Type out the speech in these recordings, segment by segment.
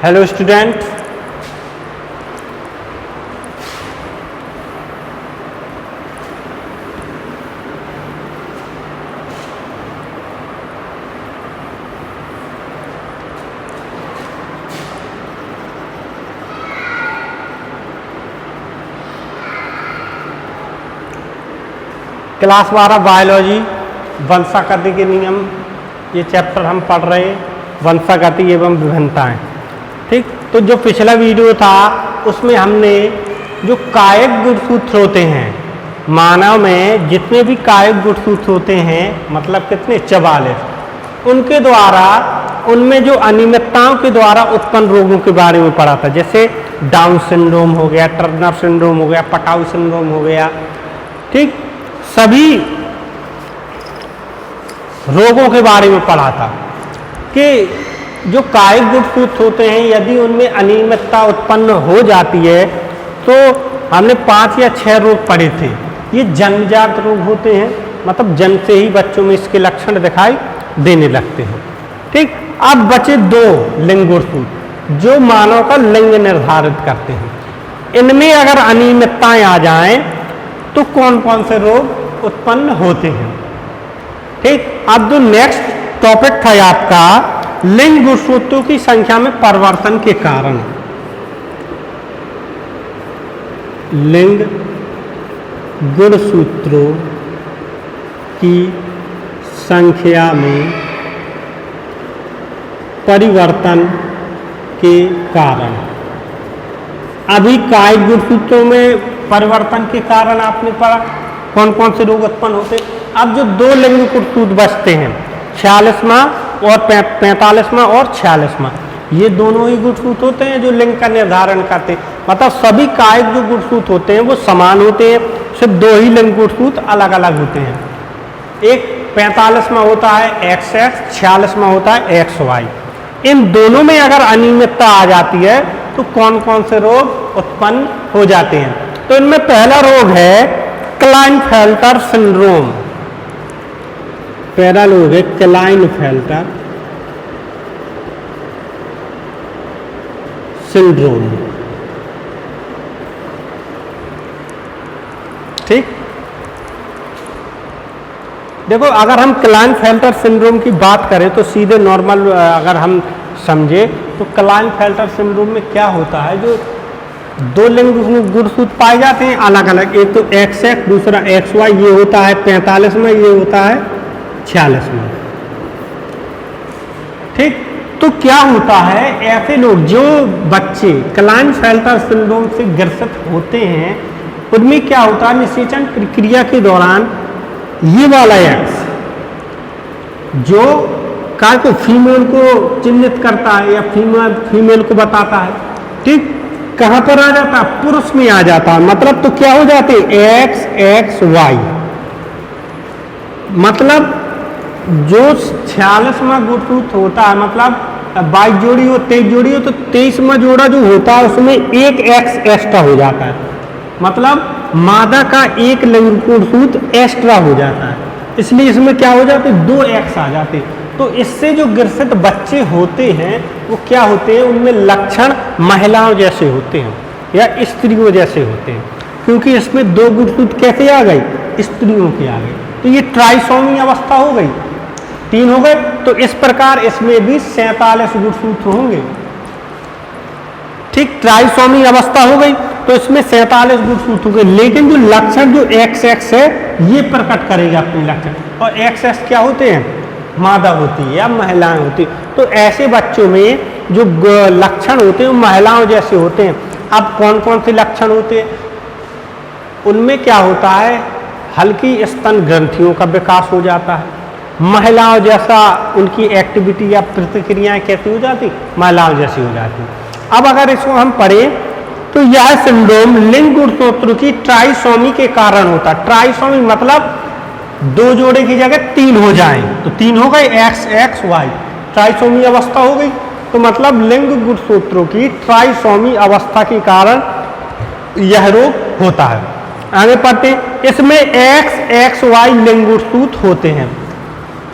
Hello student, class 12 biology वंशागति के नियम, ये चैप्टर हम पढ़ रहे हैं, वंशागति एवं विभिन्नताएं। ठीक, तो जो पिछला वीडियो था उसमें हमने जो कायिक गुणसूत्र होते हैं, मानव में जितने भी कायिक गुणसूत्र होते हैं, मतलब कितने 44, उनके द्वारा उनमें जो अनियमितताओं के द्वारा उत्पन्न रोगों के बारे में पढ़ा था। जैसे डाउन सिंड्रोम हो गया, टर्नर सिंड्रोम हो गया, पटाऊ सिंड्रोम हो गया। ठीक, सभी रोगों के बारे में पढ़ा था कि जो कायिक गुणसूत्र होते हैं, यदि उनमें अनियमितता उत्पन्न हो जाती है तो हमने 5 या 6 रोग पढ़े थे। ये जन्मजात रोग होते हैं, मतलब जन्म से ही बच्चों में इसके लक्षण दिखाई देने लगते हैं। ठीक, अब बचे 2 लिंग गुणसूत्र जो मानव का लिंग निर्धारित करते हैं। इनमें अगर अनियमितताएं आ जाएं तो कौन कौन से रोग उत्पन्न होते हैं। ठीक, अब जो नेक्स्ट टॉपिक था आपका लिंग गुणसूत्रों की संख्या में परिवर्तन के कारण। लिंग गुणसूत्रों की संख्या में परिवर्तन के कारण। अभी कायिक गुणसूत्रों में परिवर्तन के कारण आपने पढ़ा कौन कौन से रोग उत्पन्न होते। अब जो 2 लिंग गुणसूत्र बचते हैं, 46वां और 45वां और 46वां, ये दोनों ही गुणसूत्र होते हैं जो लिंग का निर्धारण करते हैं। मतलब सभी कायिक जो गुणसूत्र होते हैं वो समान होते हैं, सिर्फ 2 ही लिंग गुणसूत्र अलग अलग होते हैं। एक 45वां होता है XX, 46वां होता है XY। इन दोनों में अगर अनियमितता आ जाती है तो कौन कौन से रोग उत्पन्न हो जाते हैं। तो इनमें पहला रोग है क्लाइनफेल्टर सिंड्रोम। पहला रोग है क्लाइनफेल्टर सिंड्रोम। ठीक, देखो अगर हम क्लाइनफेल्टर सिंड्रोम की बात करें तो सीधे नॉर्मल अगर हम समझे तो क्लाइनफेल्टर सिंड्रोम में क्या होता है, जो 2 लिंग गुणसूत्र पाए जाते हैं अलग अलग, एक तो XX दूसरा XY, ये होता है 45वां, ये होता है 46वां। ठीक, तो क्या होता है, ऐसे लोग जो बच्चे क्लाइनफेल्टर सिंड्रोम से ग्रसित होते हैं उनमें क्या होता है, निषेचन प्रक्रिया के दौरान ये वाला X जो का को फीमेल को चिन्हित करता है या फीमेल को बताता है। ठीक, कहां पर आ जाता है, पुरुष में आ जाता है। मतलब तो क्या हो जाते हैं XXY। मतलब जो 46वां गुणसूत्र होता है, मतलब 22 जोड़ी हो 23 जोड़ी हो तो 23वां जोड़ा जो होता है उसमें एक X एक्स्ट्रा हो जाता है। मतलब मादा का एक लिंग गुणसूत्र एक्स्ट्रा हो जाता है, इसलिए इसमें क्या हो जाते हैं, 2 X आ जाते हैं। तो इससे जो ग्रसित बच्चे होते हैं वो क्या होते हैं, उनमें लक्षण महिलाओं जैसे होते हैं या स्त्रियों जैसे होते हैं, क्योंकि इसमें 2 गुणसूत्र कैसे आ गई, स्त्रियों के आ गए। तो ये ट्राइसोमी अवस्था हो गई, 3 हो गए। तो इस प्रकार इसमें भी 47 गुणसूत्र होंगे। ठीक, ट्राइसोमी अवस्था हो गई तो इसमें 47 गुणसूत्र हो गए, लेकिन जो लक्षण जो XX है ये प्रकट करेगा अपने लक्षण। और XX क्या होते हैं, मादा होती है या महिलाएं होती है। तो ऐसे बच्चों में जो लक्षण होते हैं वो महिलाओं जैसे होते हैं। अब कौन कौन से लक्षण होते हैं, उनमें क्या होता है, हल्की स्तन ग्रंथियों का विकास हो जाता है, महिलाओं जैसा उनकी एक्टिविटी या प्रतिक्रियाएं कैसी हो जाती, महिलाओं जैसी हो जाती। अब अगर इसको हम पढ़ें तो यह सिंड्रोम लिंग गुणसूत्र की ट्राइसोमी के कारण होता है। ट्राइसोमी मतलब 2 जोड़े की जगह 3 हो जाएं, तो 3 हो गए XXY, ट्राइसोमी अवस्था हो गई। तो मतलब लिंग गुणसूत्रों की ट्राइसोमी अवस्था के कारण यह रोग होता है। आगे पढ़ते हैं, इसमें XXY लिंग गुणसूत्र होते हैं,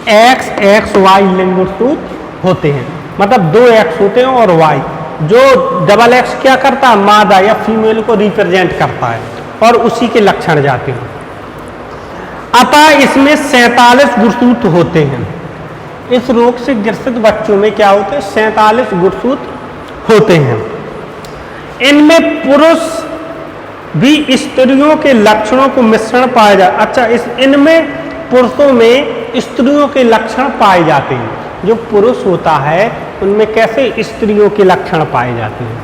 XXY लिंग गुणसूत्र होते हैं, मतलब 2 X होते हैं और Y। जो डबल एक्स क्या करता है, मादा या फीमेल को रिप्रेजेंट करता है और उसी के लक्षण जाते हैं। अतः इसमें 47 गुणसूत्र होते हैं। इस रोग से ग्रसित बच्चों में क्या होते हैं, 47 गुणसूत्र होते हैं। इनमें पुरुष भी स्त्रियों के लक्षणों को मिश्रण पाया जाए। अच्छा, इनमें पुरुषों में स्त्रियों के लक्षण पाए जाते हैं। जो पुरुष होता है उनमें कैसे स्त्रियों के लक्षण पाए जाते हैं,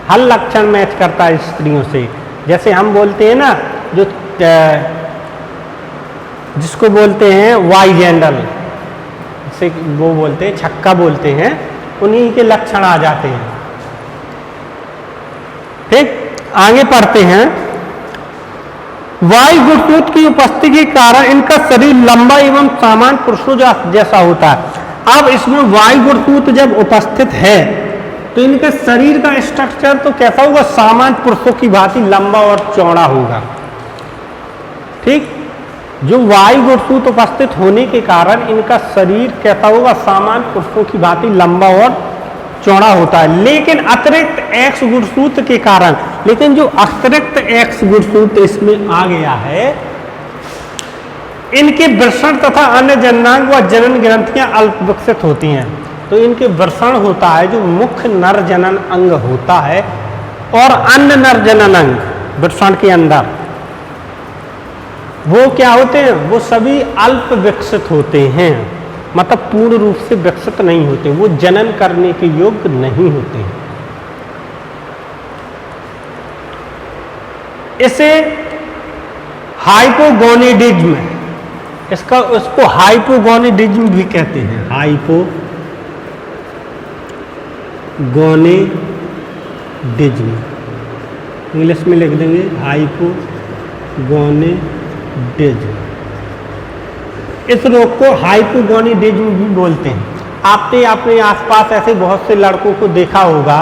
हर लक्षण मैच करता है स्त्रियों से। जैसे हम बोलते हैं ना, जो जिसको बोलते हैं वाई जेंडल, से वो बोलते हैं छक्का बोलते हैं, उन्हीं के लक्षण आ जाते हैं। ठीक, आगे पढ़ते हैं। वायु गुणसूत्र की उपस्थिति के कारण इनका शरीर लंबा एवं सामान्य पुरुषों जैसा होता है। अब इसमें वायु गुणसूत्र जब उपस्थित है तो इनके शरीर का स्ट्रक्चर तो कैसा होगा, सामान्य पुरुषों की भांति लंबा और चौड़ा होगा। ठीक, जो वायु गुणसूत्र उपस्थित होने के कारण इनका शरीर कैसा होगा, सामान्य पुरुषों की भांति लंबा और चौड़ा होता है। लेकिन अतिरिक्त एक्स गुणसूत्र के कारण, लेकिन जो अतिरिक्त एक्स गुणसूत्र इसमें आ गया है, इनके वृषण तथा अन्य जननांग व जनन ग्रंथियां अल्प विकसित होती हैं। तो इनके वृषण होता है जो मुख्य नर जनन अंग होता है, और अन्य नर जनन अंग वृषण के अंदर वो क्या होते हैं, वो सभी अल्प विकसित होते हैं, मतलब पूर्ण रूप से विकसित नहीं होते, वो जनन करने के योग्य नहीं होते हैं। इसे हाइपोगोनेडिज्म, उसको हाइपोगोनेडिज्म भी कहते हैं। हाइपोगोनेडिज्म इंग्लिश में लिख देंगे, हाइपोगोनेडिज्म। इस रोग को हाइपोगोनेडिज्म भी बोलते हैं। आपने अपने आसपास ऐसे बहुत से लड़कों को देखा होगा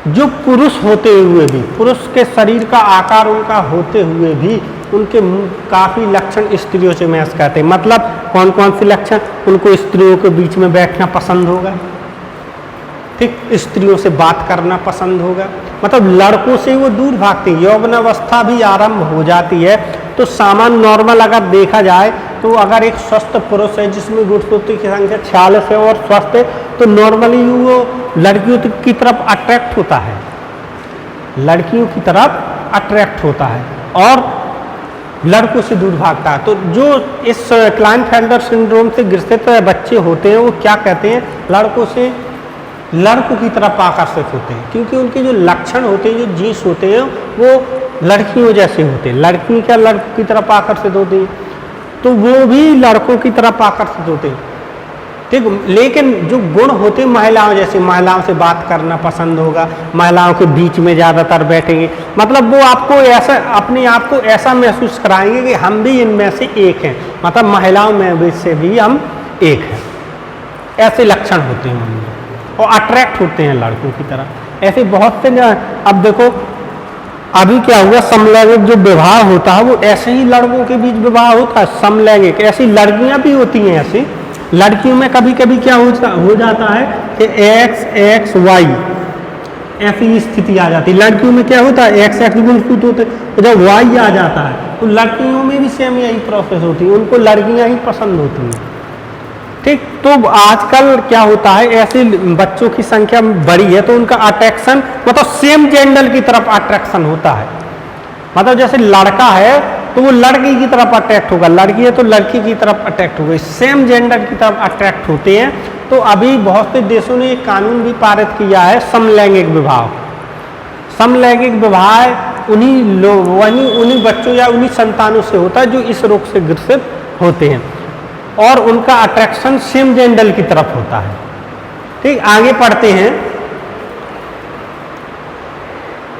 जो पुरुष होते हुए भी, पुरुष के शरीर का आकार उनका होते हुए भी उनके काफ़ी लक्षण स्त्रियों से मैच करते हैं। मतलब कौन कौन से लक्षण, उनको स्त्रियों के बीच में बैठना पसंद होगा, ठीक, स्त्रियों से बात करना पसंद होगा, मतलब लड़कों से वो दूर भागते हैं। यौवनावस्था भी आरंभ हो जाती है तो सामान्य नॉर्मल अगर देखा जाए तो अगर एक स्वस्थ पुरुष है जिसमें गुणसूत्र की संख्या 46 है और स्वस्थ है, तो नॉर्मली वो लड़कियों की तरफ अट्रैक्ट होता है, लड़कियों की तरफ अट्रैक्ट होता है और लड़कों से दूर भागता है। तो जो इस क्लाइनफेल्टर सिंड्रोम से ग्रसित बच्चे होते हैं वो क्या कहते हैं, लड़कों की तरफ आकर्षित होते हैं, क्योंकि उनके जो लक्षण होते हैं, जो जीन्स होते हैं, वो लड़कियों जैसे होते हैं। लड़की क्या लड़कों की तरफ आकर्षित होती है, तो वो भी लड़कों की तरफ आकर्षित होते हैं। ठीक, लेकिन जो गुण होते हैं महिलाओं जैसे, महिलाओं से बात करना पसंद होगा, महिलाओं के बीच में ज़्यादातर बैठेंगे, मतलब वो आपको ऐसा, अपने आप को ऐसा महसूस कराएंगे कि हम भी इनमें से एक हैं, मतलब महिलाओं में से भी हम एक हैं। ऐसे लक्षण होते हैं उनमें और अट्रैक्ट होते हैं लड़कों की तरफ। ऐसे बहुत से, अब देखो अभी क्या हुआ, समलैंगिक जो विवाह होता है वो ऐसे ही लड़कों के बीच विवाह होता है, समलैंगिक। ऐसी लड़कियां भी होती हैं, ऐसी लड़कियों में कभी कभी क्या हो जाता है कि XXY ऐसी स्थिति आ जाती है। लड़कियों में क्या होता है, XX गुणसूत्र होते हैं, जब Y आ जाता है तो लड़कियों में भी सेम यही प्रोसेस होती है, उनको लड़कियां ही पसंद होती हैं। ठीक, तो आजकल क्या होता है, ऐसे बच्चों की संख्या बड़ी है तो उनका अट्रैक्शन, मतलब सेम जेंडर की तरफ अट्रैक्शन होता है। मतलब जैसे लड़का है तो वो लड़की की तरफ अट्रैक्ट होगा, लड़की है तो लड़की की तरफ अट्रैक्ट होगा, सेम जेंडर की तरफ अट्रैक्ट होते हैं। तो अभी बहुत से देशों ने एक कानून भी पारित किया है, समलैंगिक विवाह। समलैंगिक विवाह उन्हीं बच्चों या उन्हीं संतानों से होता है जो इस रोग से ग्रसित होते हैं और उनका अट्रैक्शन सेम जेंडर की तरफ होता है। ठीक, आगे पढ़ते हैं।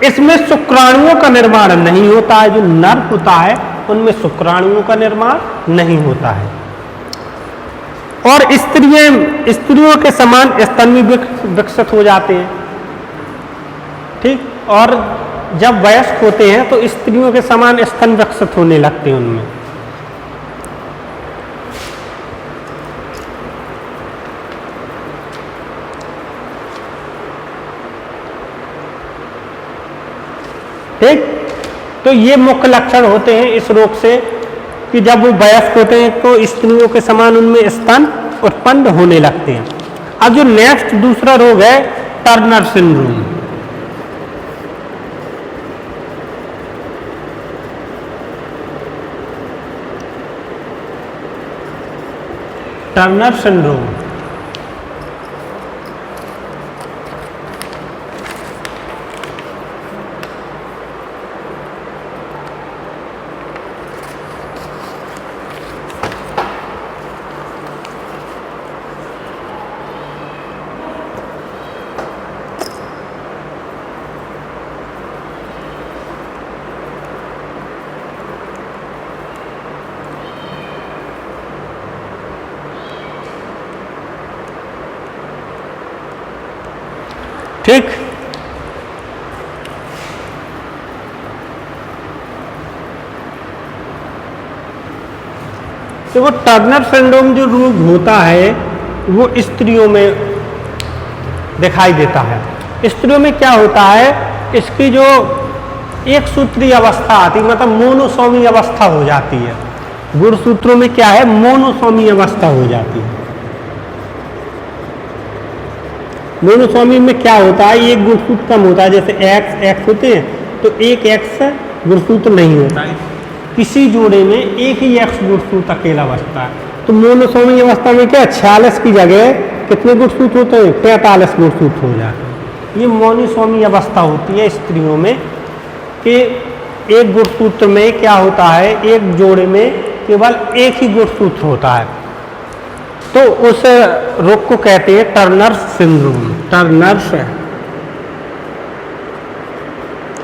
इसमें शुक्राणुओं का निर्माण नहीं होता है, जो नर होता है उनमें शुक्राणुओं का निर्माण नहीं होता है और स्त्रियों के समान स्तन भी विकसित हो जाते हैं। ठीक, और जब वयस्क होते हैं तो स्त्रियों के समान स्तन विकसित होने लगते हैं उनमें। ठीक। तो ये मुख्य लक्षण होते हैं इस रोग से कि जब वो वयस्क होते हैं तो स्त्रियों के समान उनमें स्तन उत्पन्न होने लगते हैं। अब जो नेक्स्ट दूसरा रोग है टर्नर सिंड्रोम। टर्नर सिंड्रोम ठीक। तो वो टर्नर सिंड्रोम जो रोग होता है वो स्त्रियों में दिखाई देता है। स्त्रियों में क्या होता है, इसकी जो एक सूत्री अवस्था आती है, मतलब मोनोसोमी अवस्था हो जाती है। गुणसूत्रों में क्या है, मोनोसोमी अवस्था हो जाती है। मोनोसोमी में क्या होता है, एक गुणसूत्र कम होता है, जैसे एक्स एक्स होते हैं तो एक एक्स गुणसूत्र नहीं होता है, किसी जोड़े में एक ही एक्स गुणसूत्र अकेला बचता है। तो मोनोसोमी अवस्था में क्या 46 की जगह कितने गुणसूत्र होते हैं, 43 गुणसूत्र हो जाते हैं। ये मोनोसोमी अवस्था होती है स्त्रियों में कि एक गुणसूत्र में क्या होता है, एक जोड़े में केवल एक ही गुणसूत्र होता है। तो उस रोग को कहते हैं टर्नर सिंड्रोम। टर्नर्स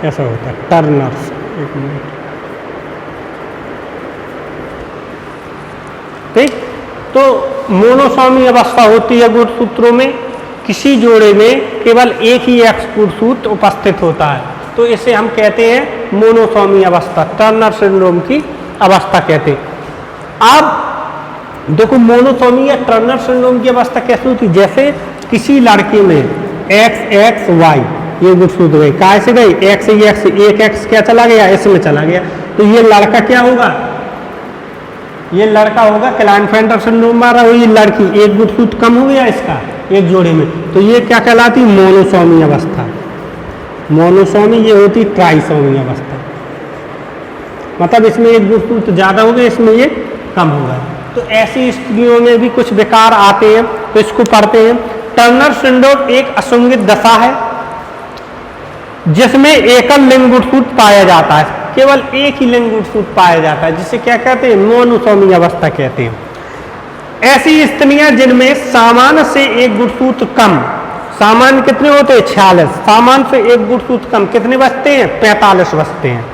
ऐसा होता है, टर्नर्स। एक मिनट, ठीक। तो मोनोसोमी अवस्था होती है गुणसूत्रों में, किसी जोड़े में केवल एक ही एक्स गुणसूत्र उपस्थित होता है, तो इसे हम कहते हैं मोनोसोमी अवस्था, टर्नर सिंड्रोम की अवस्था कहते हैं। अब देखो मोनोसोमी या टर्नर सिंड्रोम की अवस्था कैसे होती है, जैसे किसी लड़के में एक्स एक्स वाई ये गुणसूत्र गई, काय से गई, एक्स एक्स, एक एक्स क्या चला गया, इसमें चला गया, तो ये लड़का क्या होगा, ये लड़का होगा क्लाइनफेल्टर सिंड्रोम मारा हुई, लड़की एक गुणसूत्र कम हो गया इसका एक जोड़े में, तो ये क्या कहलाती, मोनोसोमी अवस्था। मोनोसोमी ये होती ट्राइसोमी अवस्था, मतलब इसमें एक गुणसूत्र ज्यादा हो गया, इसमें ये कम होगा। तो ऐसी स्त्रियों में भी कुछ विकार आते हैं, तो इसको पढ़ते हैं। टर्नर सिंड्रोम एक असंगत दशा है जिसमें एकल लिंग गुणसूत्र पाया जाता है, केवल एक ही लिंग गुणसूत्र पाया जाता है, जिसे क्या कहते हैं, मोनोसोमी अवस्था कहते हैं। ऐसी स्त्रियां जिनमें सामान्य से एक गुणसूत्र कम, सामान्य कितने होते हैं 46, सामान्य से एक गुणसूत्र कम कितने बचते हैं, 45 बचते हैं।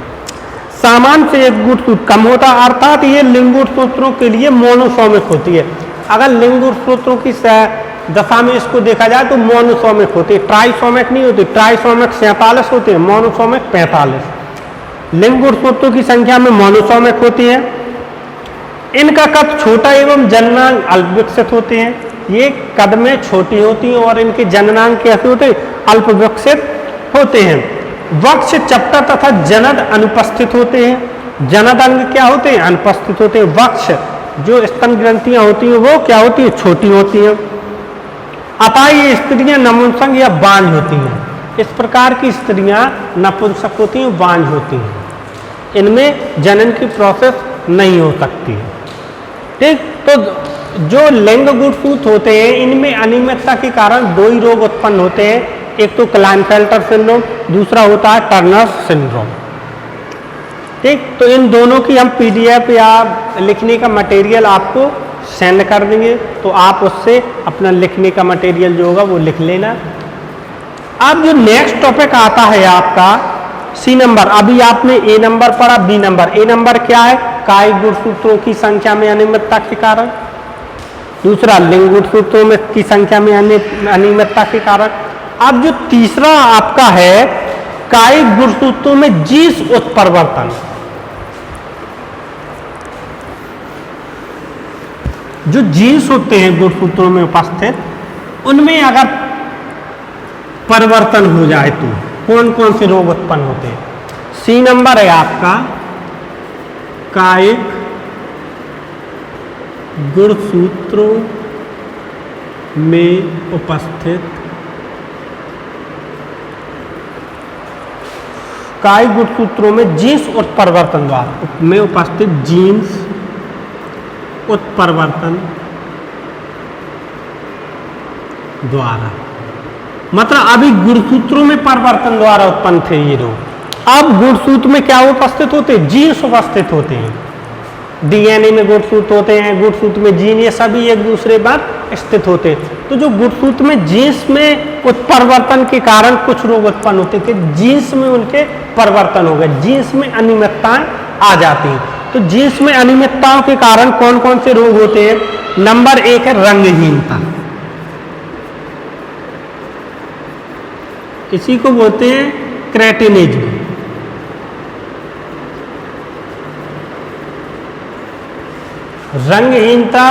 सामान्य से एक गुणसूत्र कम होता है, अर्थात ये लिंग गुणसूत्रों के लिए मोनोसोमिक होती है। अगर लिंग गुणसूत्रों की दशा में इसको देखा जाए तो मोनोसोमिक होती है, ट्राइसोमिक नहीं होती। ट्राइसोमिक 47 होते हैं, मोनोसोमिक 45। लिंग गुणसूत्रों की संख्या में मोनोसोमिक होती है। इनका कद छोटा एवं जननांग अल्प विकसित होते हैं, ये कद में छोटी होती हैं और इनके जननांग कैसे होते हैं, अल्प विकसित होते हैं। वक्ष चपटा तथा जनद अनुपस्थित होते हैं, जनद अंग क्या होते हैं, अनुपस्थित होते हैं। वक्ष जो स्तन ग्रंथियां होती हैं वो क्या होती है, छोटी होती हैं। अतः ये स्त्रियां नपुंसक या बांझ होती हैं। इस प्रकार की स्त्रियां नपुंसक होती हैं, बांझ होती हैं, इनमें जनन की प्रोसेस नहीं हो सकती है, ठीक। तो जो लिंग गुणसूत्र होते हैं इनमें अनियमितता के कारण दो ही रोग उत्पन्न होते हैं, एक तो क्लाइनफेल्टर सिंड्रोम, दूसरा होता है टर्नर सिंड्रोम, ठीक। तो इन दोनों की हम पीडीएफ या लिखने का मटेरियल आपको सेंड कर देंगे, तो आप उससे अपना लिखने का मटेरियल जो होगा वो लिख लेना। अब जो नेक्स्ट टॉपिक आता है आपका सी नंबर, अभी आपने ए नंबर पढ़ा, बी नंबर, ए नंबर क्या है, कायिक गुणसूत्रों की संख्या में अनियमितता के कारण, दूसरा लिंग गुणसूत्रों में की संख्या में अनियमितता के कारण। अब जो तीसरा आपका है कायिक गुणसूत्रों में जीन्स उत्परिवर्तन, जो जीन्स होते हैं गुणसूत्रों में उपस्थित, उनमें अगर परिवर्तन हो जाए तो कौन कौन से रोग उत्पन्न होते हैं। सी नंबर है आपका कायिक गुणसूत्रों में उपस्थित कायिक गुणसूत्रों में जीन्स उत्परिवर्तन द्वारा में उपस्थित जीन्स उत्परिवर्तन द्वारा, मतलब अभी गुणसूत्रों में परिवर्तन द्वारा उत्पन्न थे ये रोग। अब गुणसूत्र में क्या उपस्थित होते हैं? जीन्स उपस्थित होते हैं। डीएनए में गुणसूत्र होते हैं, गुणसूत्र में जीन, ये सभी एक दूसरे पर स्थित होते हैं। तो जो गुणसूत्र में जीन्स में उत्परिवर्तन के कारण कुछ रोग उत्पन्न होते कि जीन्स में उनके परिवर्तन हो गए, जीन्स में अनियमितताएं आ जाती हैं। तो जीन्स में अनियमितताओं के कारण कौन कौन से रोग होते हैं? नंबर 1 है रंगहीनता, इसी को बोलते हैं क्रेटिनिज्म। रंगहीनता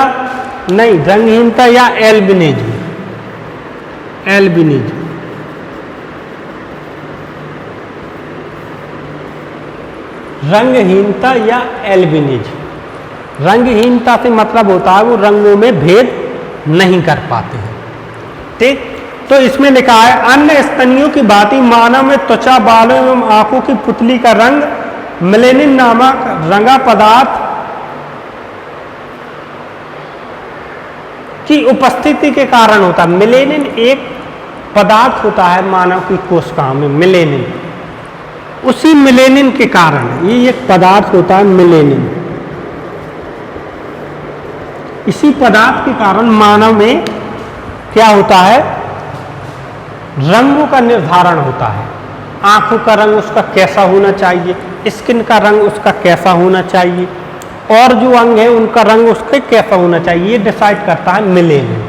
नहीं, रंगहीनता या एल्बिनिज्म, एल्बिनिज्म। रंगहीनता या एल्बिनिज्म। रंगहीनता से मतलब होता है वो रंगों में भेद नहीं कर पाते हैं। ठीक, तो इसमें लिखा है अन्य स्तनियों की भांति मानव में त्वचा, बालों एवं आंखों की पुतली का रंग मेलेनिन नामक रंगा पदार्थ की उपस्थिति के कारण होता है। मेलेनिन एक पदार्थ होता है मानव की कोशिकाओं में, मेलेनिन। उसी मेलेनिन के कारण, ये एक पदार्थ होता है मेलेनिन, इसी पदार्थ के कारण मानव में क्या होता है? रंगों का निर्धारण होता है। आंखों का रंग उसका कैसा होना चाहिए, स्किन का रंग उसका कैसा होना चाहिए, और जो अंग है उनका रंग उसके कैसा होना चाहिए, ये डिसाइड करता है मेलेनिन।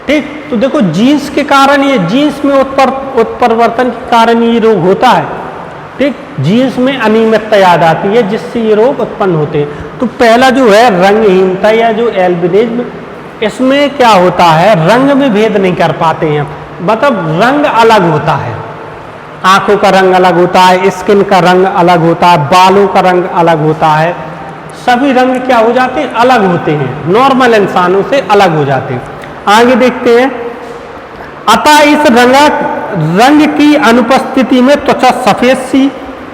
ठीक, तो देखो जीन्स के कारण, ये जीन्स में उत्परिवर्तन के कारण ये रोग होता है। ठीक, जीन्स में अनियमितता याद आती है जिससे ये रोग उत्पन्न होते हैं। तो पहला जो है रंगहीनता या जो एल्बिनिज्म, इसमें क्या होता है? रंग में भेद नहीं कर पाते हैं, मतलब रंग अलग होता है, आंखों का रंग अलग होता है, स्किन का रंग अलग होता है, बालों का रंग अलग होता है, सभी रंग क्या हो जाते हैं? अलग होते हैं, नॉर्मल इंसानों से अलग हो जाते हैं। आगे देखते हैं, अतः इस रंग की अनुपस्थिति में त्वचा सफेद सी,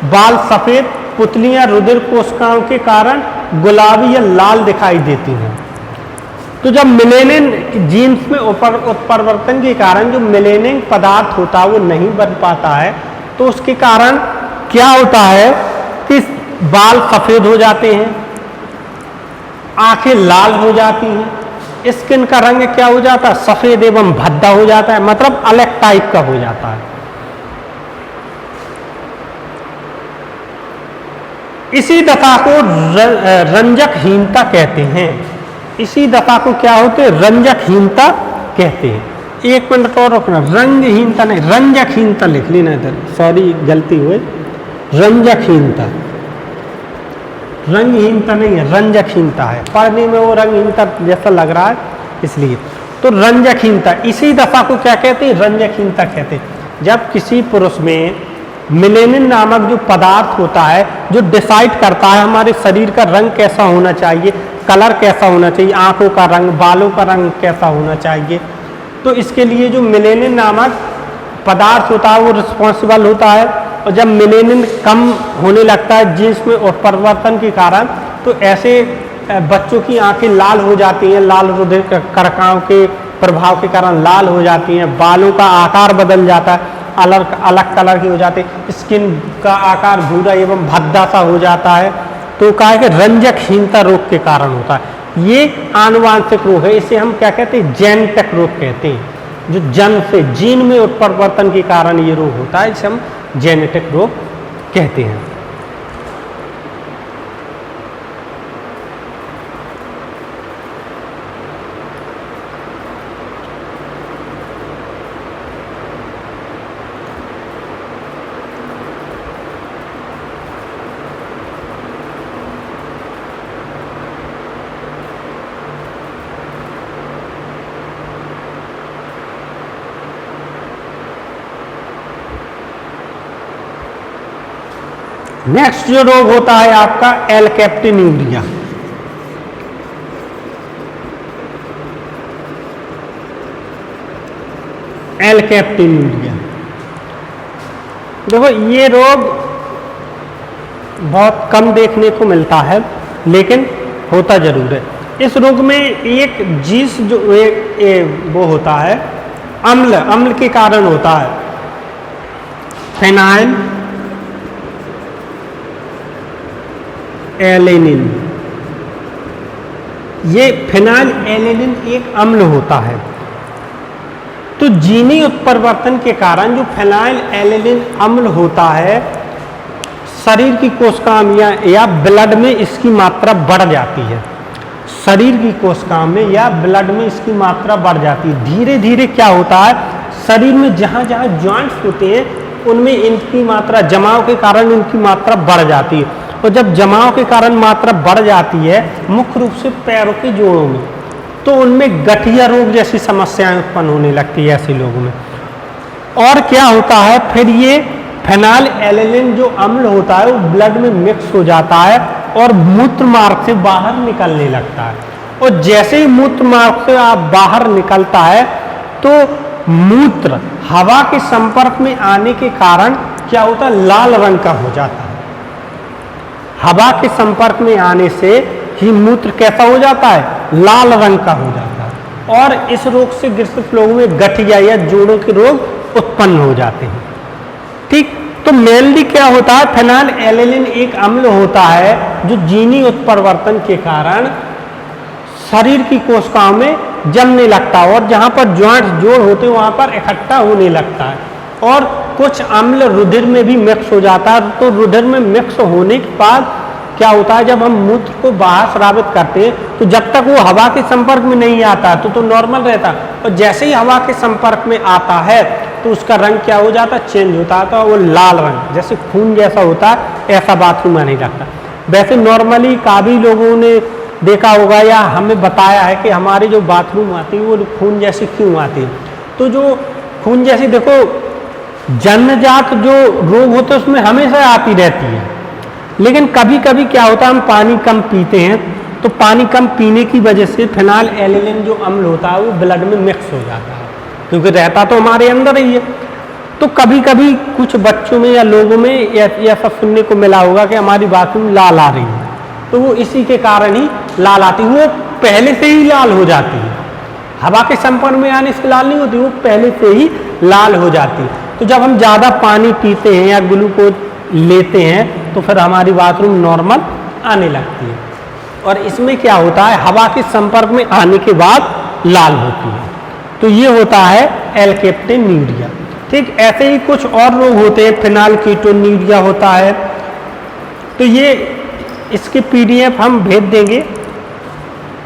बाल सफेद, पुतलियां रुधिर कोशिकाओं के कारण गुलाबी या लाल दिखाई देती हैं। तो जब मेलेनिन जीन्स में उत्परिवर्तन के कारण जो मेलेनिन पदार्थ होता है वो नहीं बन पाता है, तो उसके कारण क्या होता है कि बाल सफेद हो जाते हैं, आंखें लाल हो जाती हैं, स्किन का रंग क्या हो जाता है? सफेद एवं भद्दा हो जाता है, मतलब अलग टाइप का हो जाता है। इसी दशा को रंजकहीनता कहते हैं। इसी दशा को क्या होते हैं? रंजकहीनता कहते हैं। एक मिनट और रखना, रंगहीनता नहीं, रंजकहीनता लिख लेना इधर, सॉरी गलती हुई, रंजकहीनता, रंगहीनता नहीं है, रंजकहीनता है। पढ़ने में वो रंगहीनता जैसा लग रहा है इसलिए। तो रंजकहीनता, इसी दशा को क्या कहते हैं? रंजकहीनता कहते हैं। जब किसी पुरुष में मेलेनिन नामक जो पदार्थ होता है जो डिसाइड करता है हमारे शरीर का रंग कैसा होना चाहिए, कलर कैसा होना चाहिए, आंखों का रंग, बालों का रंग कैसा होना चाहिए, तो इसके लिए जो मेलेनिन नामक पदार्थ होता है वो रिस्पॉन्सिबल होता है। और जब मेलेनिन कम होने लगता है जीन्स में और परिवर्तन के कारण, तो ऐसे बच्चों की आंखें लाल हो जाती हैं, लाल रुधिर कर्काओं के प्रभाव के कारण लाल हो जाती हैं, बालों का आकार बदल जाता है, अलग अलग कलर की हो जाती है, स्किन का आकार भूरा एवं भद्दा सा हो जाता है। तो कहा है कि रंजकहीनता रोग के कारण होता है। ये आनुवांशिक रोग है, इसे हम क्या कहते हैं? जेनेटिक रोग कहते हैं। जो जन्म से जीन में उत्परिवर्तन के कारण ये रोग होता है, इसे हम जेनेटिक रोग कहते हैं। नेक्स्ट जो रोग होता है आपका एलकेप्टिन्यूरिया। एलकेप्टिन्यूरिया, देखो ये रोग बहुत कम देखने को मिलता है लेकिन होता जरूर है। इस रोग में एक जीस जो वो होता है अम्ल के कारण होता है, फेनाइल एलेनिन। ये फेनाइल एलेनिन एक अम्ल होता है। तो जीनी उत्परिवर्तन के कारण जो फेनाइल एलेनिन अम्ल होता है, शरीर की कोशिकाओं में या ब्लड में इसकी मात्रा बढ़ जाती है। शरीर की कोशिकाओं में या ब्लड में इसकी मात्रा बढ़ जाती है। धीरे धीरे क्या होता है, शरीर में जहाँ जहाँ जॉइंट्स होते हैं उनमें इनकी मात्रा जमाव के कारण इनकी मात्रा बढ़ जाती है। और जब जमाव के कारण मात्रा बढ़ जाती है मुख्य रूप से पैरों के जोड़ों में, तो उनमें गठिया रोग जैसी समस्याएं उत्पन्न होने लगती है ऐसे लोगों में। और क्या होता है, फिर ये फेनाइल एलेनिन जो अम्ल होता है वो ब्लड में मिक्स हो जाता है और मूत्र मार्ग से बाहर निकलने लगता है। और जैसे ही मूत्र मार्ग से आप बाहर निकलता है तो मूत्र हवा के संपर्क में आने के कारण क्या होता है, लाल रंग का हो जाता है। हवा के संपर्क में आने से ही मूत्र कैसा हो जाता है, लाल रंग का हो जाता है। और इस रोग से ग्रसित लोगों में गठिया या जोड़ों के रोग उत्पन्न हो जाते हैं। ठीक, तो मेनली क्या होता है, फेनाइल एलेनिन एक अम्ल होता है जो जीनी उत्परिवर्तन के कारण शरीर की कोशिकाओं में जमने लगता है और जहाँ पर जॉइंट जोड़ होते हैं वहाँ पर इकट्ठा होने लगता है। और कुछ अम्ल रुधिर में भी मिक्स हो जाता है। तो रुधिर में मिक्स होने के बाद क्या होता है, जब हम मूत्र को बाहर स्रावित करते हैं तो जब तक वो हवा के संपर्क में नहीं आता तो नॉर्मल रहता है। और जैसे ही हवा के संपर्क में आता है तो उसका रंग क्या हो जाता है, चेंज होता है। तो वो लाल रंग जैसे खून जैसा होता है, ऐसा बाथरूम में नहीं लगता। वैसे नॉर्मली काफ़ी लोगों ने देखा होगा या हमें बताया है कि हमारे जो बाथरूम आती है वो खून जैसी क्यों आती है। तो जो खून जैसी, देखो जन्मजात जो रोग होते हैं उसमें हमेशा आती रहती है, लेकिन कभी कभी क्या होता है, हम पानी कम पीते हैं तो पानी कम पीने की वजह से फेनाइल एलेनिन जो अम्ल होता है वो ब्लड में मिक्स हो जाता है, क्योंकि रहता तो हमारे अंदर ही है। तो कभी कभी कुछ बच्चों में या लोगों में ऐसा सुनने को मिला होगा कि हमारी बाथरूम लाल आ रही है, तो वो इसी के कारण ही लाल आती है। वो पहले से ही लाल हो जाती है, हवा के संपर्क में आने से लाल नहीं होती, वो पहले से ही लाल हो जाती है। तो जब हम ज़्यादा पानी पीते हैं या ग्लूकोज लेते हैं तो फिर हमारी बाथरूम नॉर्मल आने लगती है। और इसमें क्या होता है, हवा के संपर्क में आने के बाद लाल होती है। तो ये होता है एलकेप्टिन्यूरिया। ठीक, ऐसे ही कुछ और रोग होते हैं, फेनाइलकीटोन्यूरिया होता है। तो ये इसके PDF हम भेज देंगे।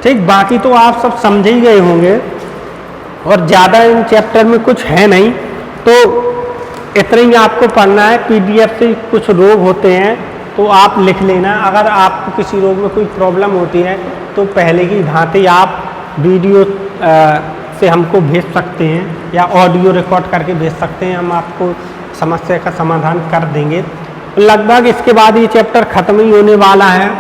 ठीक, बाकी तो आप सब समझ ही गए होंगे और ज़्यादा इन चैप्टर में कुछ है नहीं, तो इतना ही आपको पढ़ना है। PDF से कुछ रोग होते हैं तो आप लिख लेना। अगर आपको किसी रोग में कोई प्रॉब्लम होती है तो पहले की भांति आप वीडियो से हमको भेज सकते हैं या ऑडियो रिकॉर्ड करके भेज सकते हैं, हम आपको समस्या का समाधान कर देंगे। लगभग इसके बाद ये चैप्टर ख़त्म ही होने वाला है।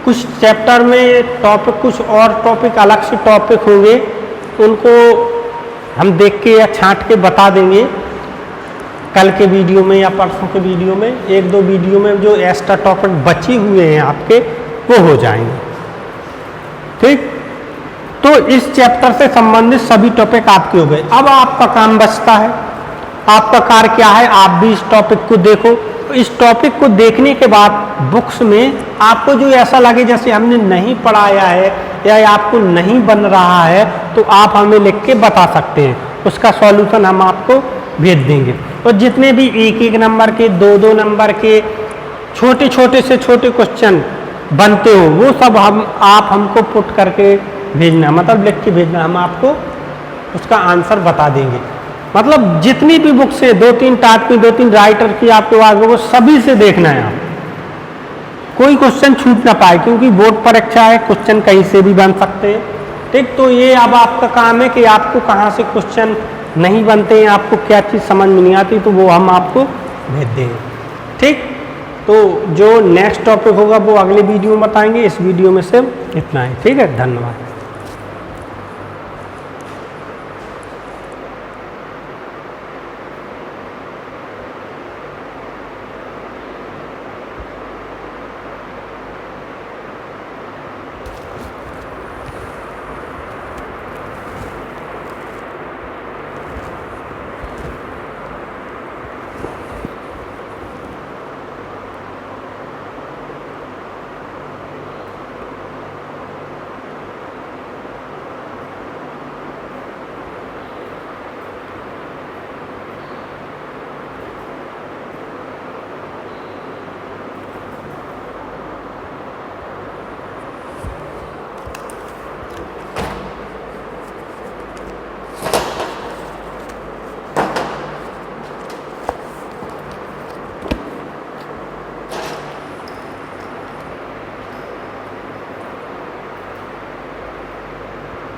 कुछ चैप्टर में टॉपिक, कुछ और टॉपिक अलग से टॉपिक होंगे, उनको हम देख के या छांट के बता देंगे कल के वीडियो में या परसों के वीडियो में। एक दो वीडियो में जो एक्स्ट्रा टॉपिक बचे हुए हैं आपके वो हो जाएंगे। ठीक, तो इस चैप्टर से संबंधित सभी टॉपिक आपके हो गए। अब आपका काम बचता है, आपका कार्य क्या है, आप भी इस टॉपिक को देखो। इस टॉपिक को देखने के बाद बुक्स में आपको जो ऐसा लगे जैसे हमने नहीं पढ़ाया है या आपको नहीं बन रहा है तो आप हमें लिख के बता सकते हैं, उसका सॉल्यूशन हम आपको भेज देंगे। और जितने भी एक एक नंबर के, दो दो नंबर के छोटे छोटे से छोटे क्वेश्चन बनते हो वो सब आप हमको पुट करके भेजना, मतलब लिख के भेजना, हम आपको उसका आंसर बता देंगे। मतलब जितनी भी बुक्स है, 2-3 टाइप की, 2-3 राइटर की आपके पास, वो सभी से देखना है आप, कोई क्वेश्चन छूट ना पाए, क्योंकि बोर्ड परीक्षा है, क्वेश्चन कहीं से भी बन सकते हैं। ठीक, तो ये अब आपका काम है कि आपको कहाँ से क्वेश्चन नहीं बनते हैं, आपको क्या चीज़ समझ में नहीं आती, तो वो हम आपको भेज देंगे। ठीक। तो जो नेक्स्ट टॉपिक होगा वो अगले वीडियो में बताएंगे, इस वीडियो में सिर्फ इतना ही। ठीक है, धन्यवाद।